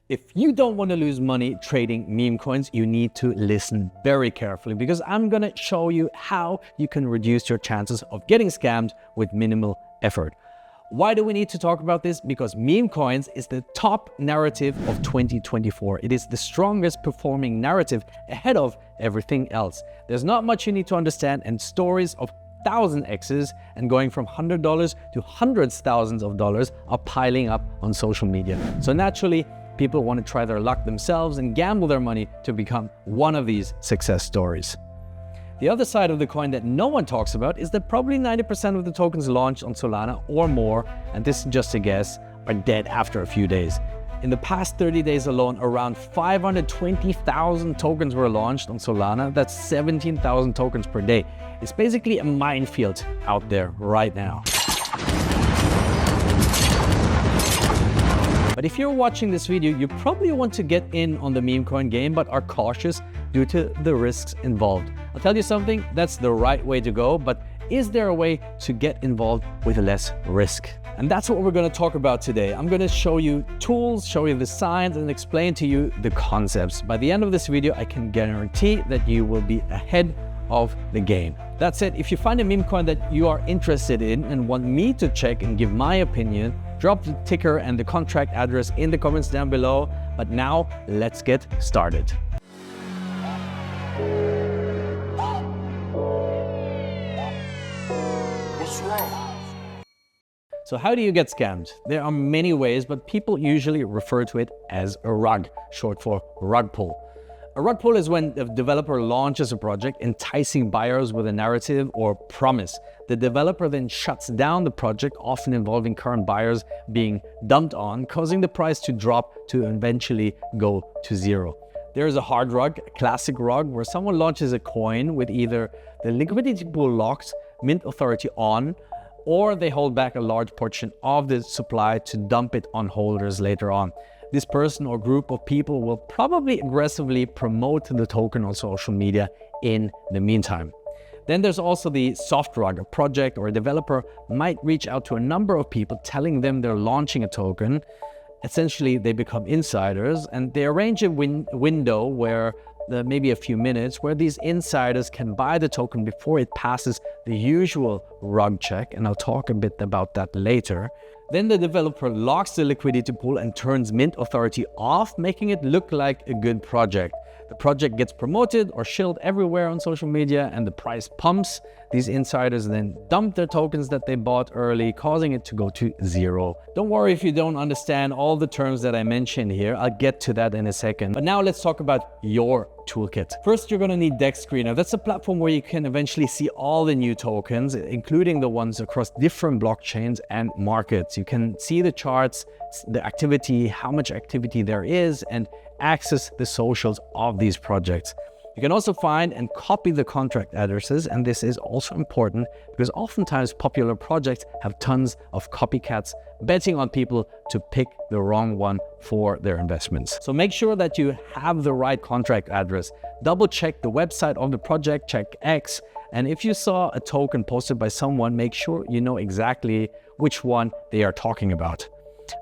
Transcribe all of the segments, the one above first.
If you don't want to lose money trading meme coins, you need to listen very carefully because I'm going to show you how you can reduce your chances of getting scammed with minimal effort. Why do we need to talk about this? Because meme coins is the top narrative of 2024. It is the strongest performing narrative ahead of everything else. There's not much you need to understand, and stories of 1000x's and going from $100 to hundreds thousands of dollars are piling up on social media. So naturally, people want to try their luck themselves and gamble their money to become one of these success stories. The other side of the coin that no one talks about is that probably 90% of the tokens launched on Solana or more, and this is just a guess, are dead after a few days. In the past 30 days alone, around 520,000 tokens were launched on Solana. That's 17,000 tokens per day. It's basically a minefield out there right now. But if you're watching this video, you probably want to get in on the meme coin game, but are cautious due to the risks involved. I'll tell you something, that's the right way to go, but is there a way to get involved with less risk? And that's what we're going to talk about today. I'm going to show you tools, show you the signs, and explain to you the concepts. By the end of this video, I can guarantee that you will be ahead of the game. That said, if you find a meme coin that you are interested in and want me to check and give my opinion, drop the ticker and the contract address in the comments down below. But now, let's get started. What's wrong? So how do you get scammed? There are many ways, but people usually refer to it as a rug, short for rug pull. A rug pull is when the developer launches a project, enticing buyers with a narrative or promise. The developer then shuts down the project, often involving current buyers being dumped on, causing the price to drop to eventually go to zero. There is a hard rug, a classic rug, where someone launches a coin with either the liquidity pool locked, mint authority on, or they hold back a large portion of the supply to dump it on holders later on. This person or group of people will probably aggressively promote the token on social media in the meantime. Then there's also the soft rug. A project or a developer might reach out to a number of people telling them they're launching a token. Essentially, they become insiders, and they arrange a window where maybe a few minutes where these insiders can buy the token before it passes the usual rug check, and I'll talk a bit about that later. Then the developer locks the liquidity pool and turns mint authority off, making it look like a good project. The project gets promoted or shilled everywhere on social media and the price pumps. These insiders then dump their tokens that they bought early, causing it to go to zero. Don't worry if you don't understand all the terms that I mentioned here. I'll get to that in a second. But now let's talk about your toolkit. First, you're going to need Dexscreener. That's a platform where you can eventually see all the new tokens, including the ones across different blockchains and markets. You can see the charts, the activity, how much activity there is, and access the socials of these projects. You can also find and copy the contract addresses, and this is also important because oftentimes popular projects have tons of copycats betting on people to pick the wrong one for their investments. So make sure that you have the right contract address. Double check the website of the project, check X, and if you saw a token posted by someone, make sure you know exactly which one they are talking about.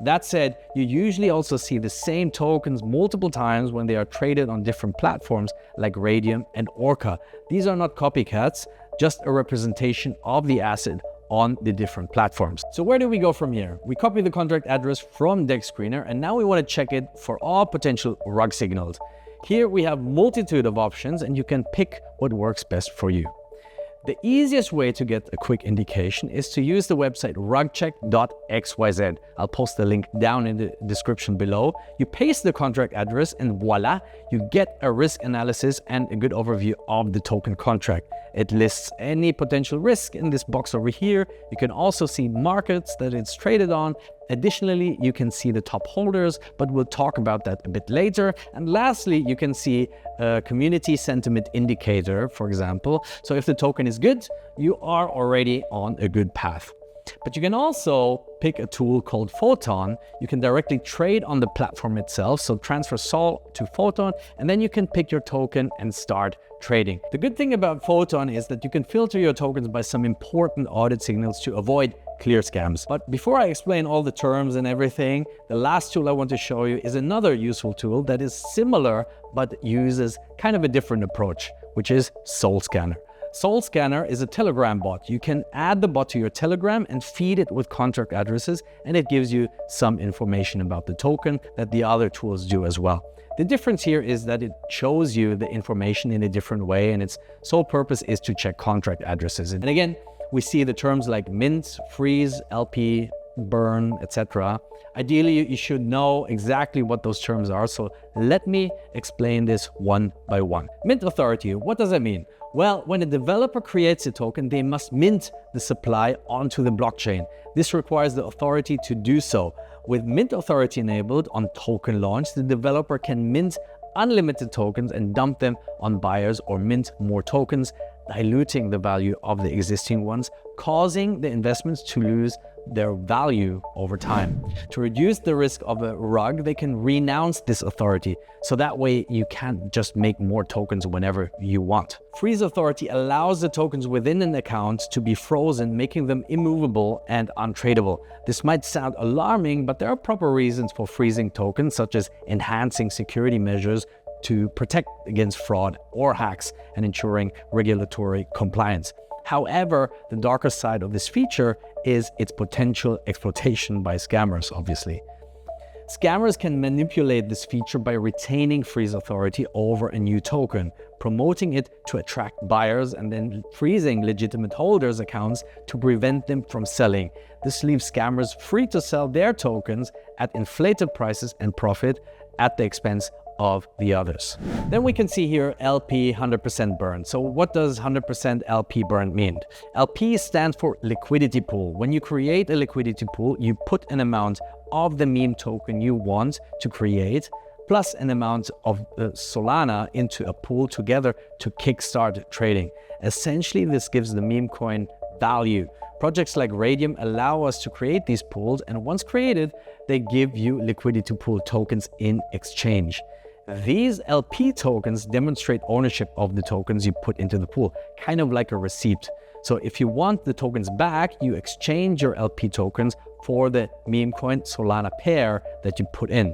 That said, you usually also see the same tokens multiple times when they are traded on different platforms like Radium and Orca. These are not copycats, just a representation of the asset on the different platforms. So where do we go from here? We copy the contract address from Dexscreener, and now we want to check it for all potential rug signals. Here we have a multitude of options, and you can pick what works best for you. The easiest way to get a quick indication is to use the website rugcheck.xyz. I'll post the link down in the description below. You paste the contract address and voila, you get a risk analysis and a good overview of the token contract. It lists any potential risk in this box over here. You can also see markets that it's traded on. Additionally, you can see the top holders, but we'll talk about that a bit later. And lastly, you can see a community sentiment indicator, for example. So if the token is good, you are already on a good path. But you can also pick a tool called Photon. You can directly trade on the platform itself. So transfer Sol to Photon, and then you can pick your token and start trading. The good thing about Photon is that you can filter your tokens by some important audit signals to avoid clear scams. But before I explain all the terms and everything, the last tool I want to show you is another useful tool that is similar but uses kind of a different approach, which is SolScanner. SolScanner is a Telegram bot. You can add the bot to your Telegram and feed it with contract addresses, and it gives you some information about the token that the other tools do as well. The difference here is that it shows you the information in a different way, and its sole purpose is to check contract addresses. And again, we see the terms like mint, freeze, LP, burn, etc. Ideally, you should know exactly what those terms are, so let me explain this one by one. Mint authority, what does that mean? Well, when a developer creates a token, they must mint the supply onto the blockchain. This requires the authority to do so. With mint authority enabled on token launch, the developer can mint unlimited tokens and dump them on buyers, or mint more tokens, diluting the value of the existing ones, causing the investments to lose their value over time. To reduce the risk of a rug, they can renounce this authority, so that way you can't just make more tokens whenever you want. Freeze authority allows the tokens within an account to be frozen, making them immovable and untradeable. This might sound alarming, but there are proper reasons for freezing tokens, such as enhancing security measures to protect against fraud or hacks and ensuring regulatory compliance. However, the darker side of this feature is its potential exploitation by scammers, obviously. Scammers can manipulate this feature by retaining freeze authority over a new token, promoting it to attract buyers, and then freezing legitimate holders' accounts to prevent them from selling. This leaves scammers free to sell their tokens at inflated prices and profit at the expense of the others. Then we can see here LP 100% burn. So what does 100% LP burn mean? LP stands for liquidity pool. When you create a liquidity pool, you put an amount of the meme token you want to create plus an amount of Solana into a pool together to kickstart trading. Essentially, this gives the meme coin value. Projects like Radium allow us to create these pools, and once created, they give you liquidity pool tokens in exchange. These LP tokens demonstrate ownership of the tokens you put into the pool, kind of like a receipt. So if you want the tokens back, you exchange your LP tokens for the meme coin Solana pair that you put in.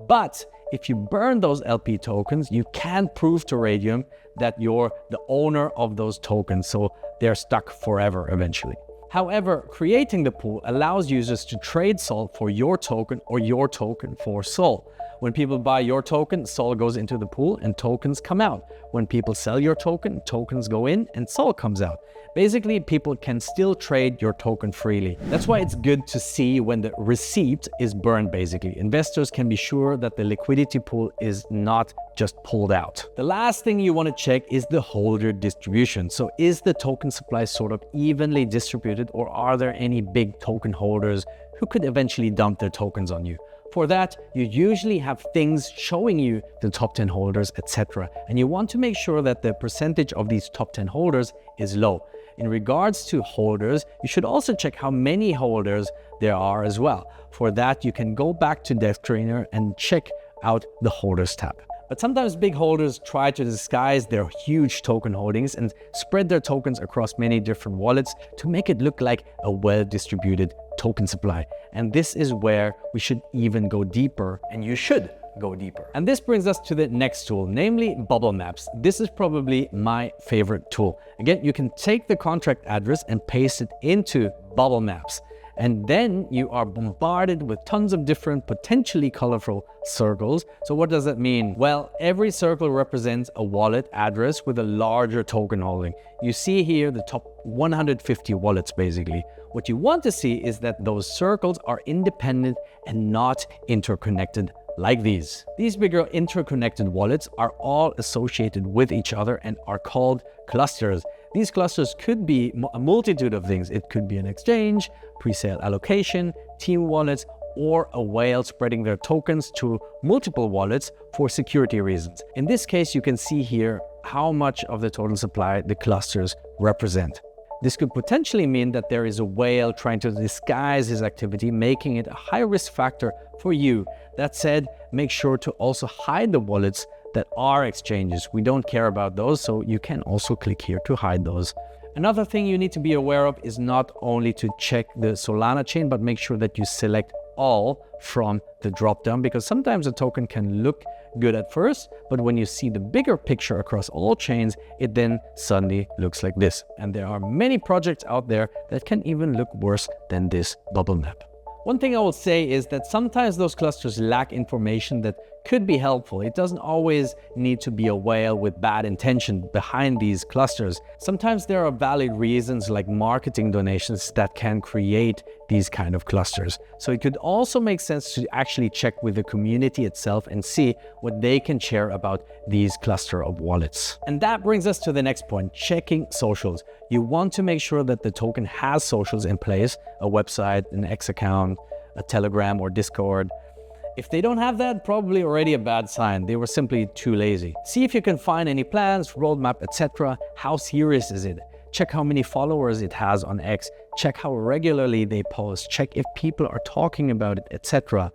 But if you burn those LP tokens, you can't prove to Radium that you're the owner of those tokens, so they're stuck forever eventually. However, creating the pool allows users to trade Sol for your token or your token for Sol. When people buy your token, Sol goes into the pool and tokens come out. When people sell your token, tokens go in and Sol comes out. Basically, people can still trade your token freely. That's why it's good to see when the receipt is burned, basically. Investors can be sure that the liquidity pool is not just pulled out. The last thing you want to check is the holder distribution. So is the token supply sort of evenly distributed, or are there any big token holders who could eventually dump their tokens on you? For that, you usually have things showing you the top 10 holders, etc. And you want to make sure that the percentage of these top 10 holders is low. In regards to holders, you should also check how many holders there are as well. For that, you can go back to Dexscreener and check out the holders tab. But sometimes big holders try to disguise their huge token holdings and spread their tokens across many different wallets to make it look like a well-distributed token supply. And this is where we should even go deeper, and you should go deeper. And this brings us to the next tool, namely Bubblemaps. This is probably my favorite tool. Again, you can take the contract address and paste it into Bubblemaps. And then you are bombarded with tons of different potentially colorful circles. So what does that mean? Well, every circle represents a wallet address with a larger token holding. You see here the top 150 wallets basically. What you want to see is that those circles are independent and not interconnected like these. These bigger interconnected wallets are all associated with each other and are called clusters. These clusters could be a multitude of things. It could be an exchange, pre-sale allocation, team wallets, or a whale spreading their tokens to multiple wallets for security reasons. In this case, you can see here how much of the total supply the clusters represent. This could potentially mean that there is a whale trying to disguise his activity, making it a high risk factor for you. That said, make sure to also hide the wallets that are exchanges. We don't care about those, so you can also click here to hide those. Another thing you need to be aware of is not only to check the Solana chain, but make sure that you select all from the dropdown, because sometimes a token can look good at first, but when you see the bigger picture across all chains, it then suddenly looks like this. And there are many projects out there that can even look worse than this bubble map. One thing I will say is that sometimes those clusters lack information that could be helpful. It doesn't always need to be a whale with bad intention behind these clusters. Sometimes there are valid reasons like marketing donations that can create these kind of clusters. So it could also make sense to actually check with the community itself and see what they can share about these cluster of wallets. And that brings us to the next point, checking socials. You want to make sure that the token has socials in place, a website, an X account, a Telegram or Discord. If they don't have that, probably already a bad sign. They were simply too lazy. See if you can find any plans, roadmap, etc. How serious is it? Check how many followers it has on X. Check how regularly they post. Check if people are talking about it, etc.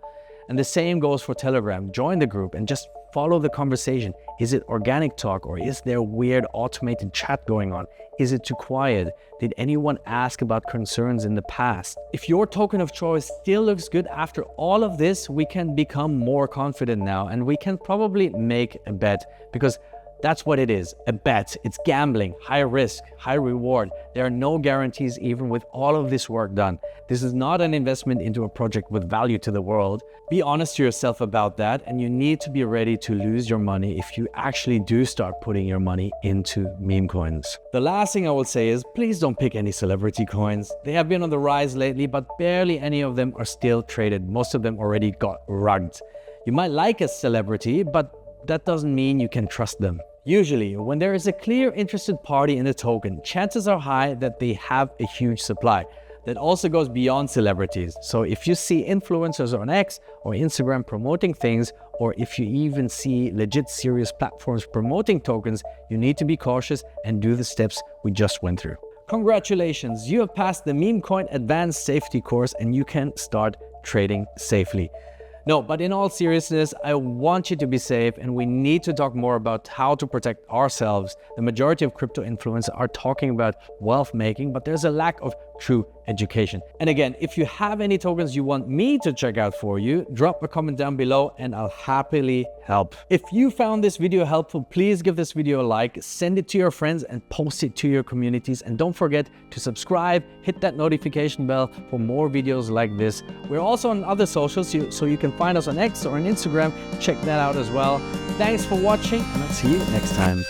And the same goes for Telegram. Join the group and just follow the conversation. Is it organic talk, or is there weird automated chat going on? Is it too quiet? Did anyone ask about concerns in the past? If your token of choice still looks good after all of this, we can become more confident now, and we can probably make a bet, because that's what it is, a bet. It's gambling, high risk, high reward. There are no guarantees even with all of this work done. This is not an investment into a project with value to the world. Be honest to yourself about that, and you need to be ready to lose your money if you actually do start putting your money into meme coins. The last thing I will say is please don't pick any celebrity coins. They have been on the rise lately, but barely any of them are still traded. Most of them already got rugged. You might like a celebrity, but that doesn't mean you can trust them. Usually, when there is a clear interested party in the token, chances are high that they have a huge supply. That also goes beyond celebrities. So if you see influencers on X or Instagram promoting things, or if you even see legit serious platforms promoting tokens, you need to be cautious and do the steps we just went through. Congratulations, you have passed the Meme Coin Advanced Safety course and you can start trading safely. No, but in all seriousness, I want you to be safe, and we need to talk more about how to protect ourselves. The majority of crypto influencers are talking about wealth making, but there's a lack of true education. And again, if you have any tokens you want me to check out for you, drop a comment down below and I'll happily help. If you found this video helpful, please give this video a like, send it to your friends and post it to your communities. And don't forget to subscribe, hit that notification bell for more videos like this. We're also on other socials, so you can find us on X or on Instagram. Check that out as well. Thanks for watching, and I'll see you next time.